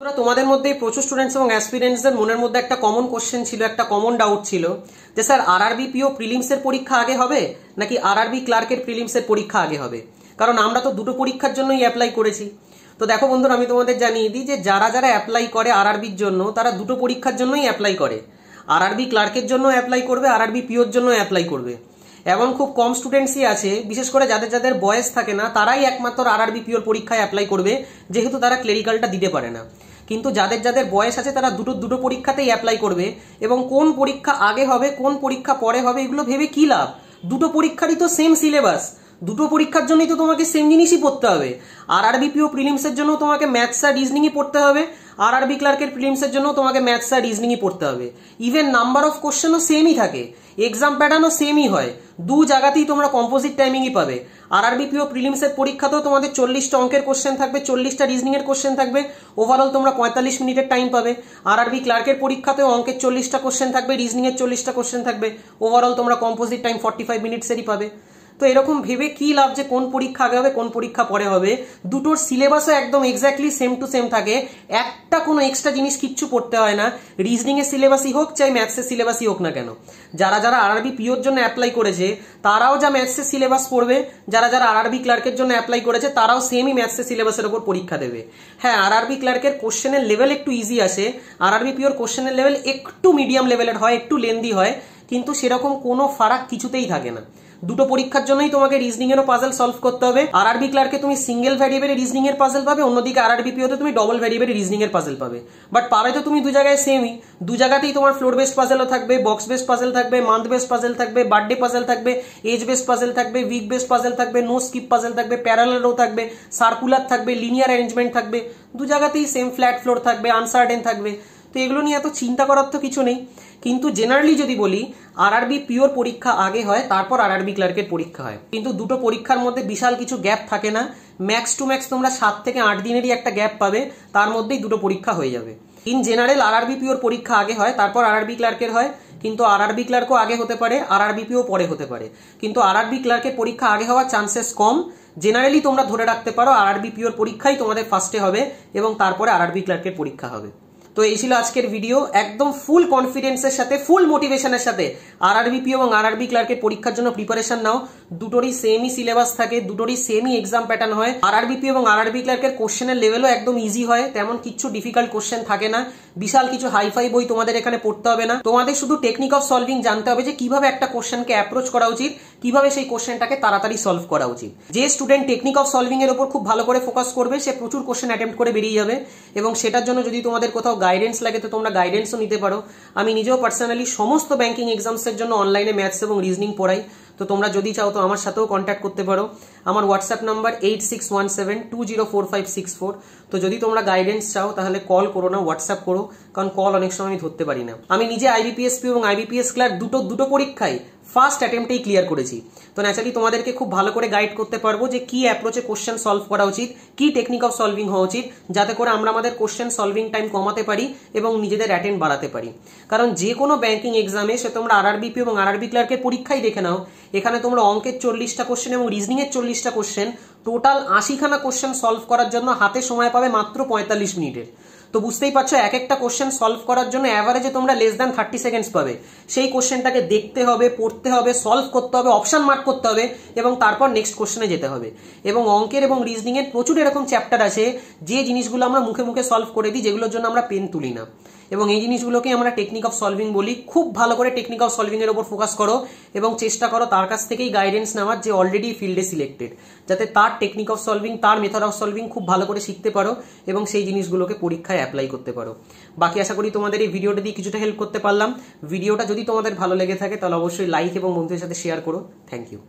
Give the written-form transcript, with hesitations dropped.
তোমাদের মধ্যে প্রচুর স্টুডেন্টস এবং অ্যাসপিরেন্টসদের মনের মধ্যে একটা কমন কোশ্চেন ছিল, একটা কমন ডাউট ছিল যে স্যার আরআরবি পিও প্রিলিমসের পরীক্ষা আগে হবে নাকি আরআরবি ক্লার্কের প্রিলিমসের পরীক্ষা আগে হবে। কারণ আমরা তো দুটো পরীক্ষার জন্যই অ্যাপ্লাই করেছি। তো দেখো বন্ধুরা, আমি তোমাদের জানিয়ে দিই যে যারা যারা অ্যাপ্লাই করে আরআরবির জন্য তারা দুটো পরীক্ষার জন্যই অ্যাপ্লাই করে। আরআরবি ক্লার্কের জন্য অ্যাপ্লাই করবে, আরআরবি পিওর জন্য অ্যাপ্লাই করবে। এমন খুব কম স্টুডেন্টসই আছে, বিশেষ করে যাদের যাদের বয়স থাকে না, তারাই একমাত্র আরআরবি পিওর পরীক্ষায় অ্যাপ্লাই করবে, যেহেতু তারা ক্লেরিক্যালটা দিতে পারে না। কিন্তু যাদের যাদের বয়স আছে তারা দুটো পরীক্ষাতেই অ্যাপ্লাই করবে। এবং কোন পরীক্ষা আগে হবে কোন পরীক্ষা পরে হবে এগুলো ভেবে কি লাভ? দুটো পরীক্ষারই তো সেম সিলেবাস, দুটো পরীক্ষার জন্যই তো তোমাকে সেম জিনিসই পড়তে হবে। আরআরবি পিও প্রিলিমসের জন্য তোমাকে ম্যাথস আর রিজনিংই পড়তে হবে, আরআরবি ক্লার্কের প্রিলিমসের জন্য তোমাকে ম্যাথস আর রিজনিংই পড়তে হবে। ইভেন নাম্বার অফ কোশ্চেনও সেমই থাকে, এক্সাম প্যাটার্নও সেমই হয়, দু জায়গাতেই তোমরা কম্পোজিট টাইমিংই পাবে। আরআরবি পিও প্রিলিমসের পরীক্ষাতেও তোমাদের 40টা অঙ্কের কোশ্চেন থাকবে, 40টা রিজনিং এর কোশ্চেন থাকবে, ওভারঅল তোমরা 45 মিনিটের টাইম পাবে। আরআরবি ক্লার্কের পরীক্ষাতেও অঙ্কের 40টা কোশ্চেন থাকবে, রিজনিং এর 40টা কোশ্চেন থাকবে, ওভারঅল তোমরা কম্পোজিট টাইম 45 মিনিটসেরই পাবে। তো এরকম ভেবে কি লাভ যে কোন পরীক্ষা আগে হবে কোন পরীক্ষা পরে হবে? দুটোর সিলেবাসও একদম এক্স্যাক্টলি সেম টু সেম থাকে, একটা কোনো এক্সট্রা জিনিস কিচ্ছু পড়তে হয় না। রিজনিং এর সিলেবাসই হোক চাই ম্যাথসের সিলেবাসই হোক না কেন, যারা যারা আরআরবি পিওর জন্য অ্যাপ্লাই করেছে তারাও যা ম্যাথসের সিলেবাস পড়বে, যারা যারা আরআরবি ক্লার্কের জন্য অ্যাপ্লাই করেছে তারাও সেমই ম্যাথসের সিলেবাসের উপর পরীক্ষা দেবে। হ্যাঁ, আরআরবি ক্লার্কের কোশ্চেনের লেভেল একটু ইজি আসে, আরআরবি পিওর কোশ্চেনের লেভেল একটু মিডিয়াম লেভেলের হয়, একটু লেন্দি হয়, কিন্তু সেরকম কোনো ফারাক কিছুতেই থাকে না। দুটো পরীক্ষার জন্যই তোমাকে রিজনিং এরও পাজল সলভ করতে হবে। আরআরবি ক্লার্কে তুমি সিঙ্গেল ভ্যারিয়েবল রিজনিং এর পাজল পাবে, অন্যদিকে আরআরবি পিওতে তুমি ডবল ভ্যারিয়েবল রিজনিং এর পাজল পাবে। বাট পাবে তো তুমি দু জায়গায় সেমই, দু জায়গাতেই তোমার ফ্লোর বেসড পাজলও থাকবে, বক্স বেসড পাজল থাকবে, মান্থ বেসড পাজল থাকবে, বার্থডে পাজল থাকবে, এজ বেসড পাজল থাকবে, উইক বেসড পাজল থাকবে, নো স্কিপ পাজল থাকবে, প্যারালাল রো থাকবে, সার্কুলার থাকবে, লিনিয়ার অ্যারেঞ্জমেন্ট থাকবে, দু জায়গাতেই সেম ফ্ল্যাট ফ্লোর থাকবে, আনসার্টেন থাকবে। তো এগুলো নিয়ে এত চিন্তা করার তো কিছু নেই। কিন্তু জেনারেলি যদি বলি, আরআরবি পিওর পরীক্ষা আগে হয়, তারপর আরআরবি ক্লার্কের পরীক্ষা হয়। কিন্তু দুটো পরীক্ষার মধ্যে বিশাল কিছু গ্যাপ থাকে না, ম্যাক্স টু ম্যাক্স তোমরা 7 থেকে 8 দিনেরই একটা গ্যাপ পাবে, তার মধ্যেই দুটো পরীক্ষা হয়ে যাবে। ইন জেনারেল আরআরবি পিওর পরীক্ষা আগে হয়, তারপর আরআরবি ক্লার্কের হয়। কিন্তু আরআরবি ক্লার্কও আগে হতে পারে, আরআরবি পিও পরে হতে পারে, কিন্তু আরআরবি ক্লার্কের পরীক্ষা আগে হওয়ার চান্সেস কম। জেনারেলি তোমরা ধরে রাখতে পারো আরআরবি পিওর পরীক্ষাই তোমাদের ফার্স্টে হবে এবং তারপরে আরআরবি ক্লার্কের পরীক্ষা হবে। তো এই ছিল আজকের ভিডিও, একদম ফুল কনফিডেন্সের সাথে, ফুল মোটিভেশনের সাথে আরআরবি পিও এবং আরআরবি ক্লার্কের পরীক্ষার জন্য প্রিপারেশন নাও। দুটোরই সেমই সিলেবাস থাকে, দুটোরই সেমই এক্সাম প্যাটার্ন হয়। আরআরবি পিও এবং আরআরবি ক্লার্কের কোশ্চেনের লেভেলও একদম ইজি হয়, তেমন কিছু ডিফিকাল্ট কোশ্চেন থাকে না, বিশাল কিছু হাইফাই বই তোমাদের এখানে পড়তে হবে না। তোমাদের শুধু টেকনিক অফ সলভিং জানতে হবে যে কিভাবে একটা কোশ্চেনকে অ্যাপ্রোচ করা উচিত, কিভাবে সেই কোশ্চেনটাকে তাড়াতাড়ি সলভ করা উচিত। যে স্টুডেন্ট টেকনিক অফ সলভিং এর উপর খুব ভালো করে ফোকাস করবে সে প্রচুর কোশ্চেন অ্যাটেম্প্ট করে বেরিয়ে যাবে। এবং সেটার জন্য যদি তোমাদের কোথাও গাইডেন্স লাগে তো তোমরা গাইডেন্সও নিতে পারো। আমি নিজেও পার্সোনালি সমস্ত ব্যাংকিং এক্সামসের জন্য অনলাইনে ম্যাথস এবং রিজনিং পড়াই। তো তোমরা যদি চাও তো আমার সাথেও কন্ট্যাক্ট করতে পারো। আমার হোয়াটসঅ্যাপ নাম্বার 8617204564। তো যদি তোমরা গাইডেন্স চাও তাহলে কল করো না, হোয়াটসঅ্যাপ করো, কারণ কল অনেক সময় আমি ধরতে পারি না। আমি নিজে আইবিপিএস পিও এবং আইবিপিএস ক্লার্ক দুটো পরীক্ষায় ফার্স্ট অ্যাটেম্পটেই ক্লিয়ার করেছি। তো ন্যাচারালি তোমাদেরকে খুব ভালো করে গাইড করতে পারবো যে কি অ্যাপ্রোচে কোশ্চেন সলভ করা উচিত, কি টেকনিক অফ সলভিং হওয়া উচিত, যাতে করে আমরা আমাদের কোশ্চেন সলভিং টাইম কমাতে পারি এবং নিজেদের অ্যাটেন্ড বাড়াতে পারি। কারণ যে কোনো ব্যাংকিং এক্সামে সে তোমরা আরআরবি পিও এবং আরআরবি ক্লার্কের পরীক্ষাই দেখে নাও, এখানে তোমরা অঙ্কের 40টা কোশ্চেন এবং রিজনিং এর 40টা কোশ্চেন, টোটাল 80খানা কোশ্চেন সলভ করার জন্য হাতে সময় পাবে মাত্র 45 মিনিটের। তো বুঝতেই পারছো এক একটা কোশ্চেন সলভ করার জন্য অ্যাভারেজে তোমরা লেস দ্যান 30 সেকেন্ডস পাবে। সেই কোশ্চেনটাকে দেখতে হবে, পড়তে হবে, সলভ করতে হবে, অপশন মার্ক করতে হবে এবং তারপর নেক্সট কোশ্চেনে যেতে হবে। এবং অঙ্কের এবং রিজনিং এর প্রচুর এরকম চ্যাপ্টার আছে যে জিনিসগুলো আমরা মুখে মুখে সলভ করে দিই, যেগুলোর জন্য আমরা পেন তুলি না। এবং এই জিনিসগুলোকে আমরা টেকনিক অফ সলভিং বলি। খুব ভালো করে টেকনিক অফ সলভিং এর উপর ফোকাস করো এবং চেষ্টা করো তার কাছ থেকেই গাইডেন্স নেওয়ার যে অলরেডি ফিল্ডে সিলেক্টেড, যাতে তার টেকনিক অফ সলভিং, তার মেথড অফ সলভিং খুব ভালো করে শিখতে পারো এবং সেই জিনিসগুলোকে পরীক্ষায় অ্যাপ্লাই করতে পারো। বাকি আশা করি তোমাদের এই ভিডিওটা দিয়ে কিছুটা হেল্প করতে পারলাম। ভিডিওটা যদি তোমাদের ভালো লেগে থাকে তাহলে অবশ্যই লাইক এবং বন্ধুদের সাথে শেয়ার করো। Thank you.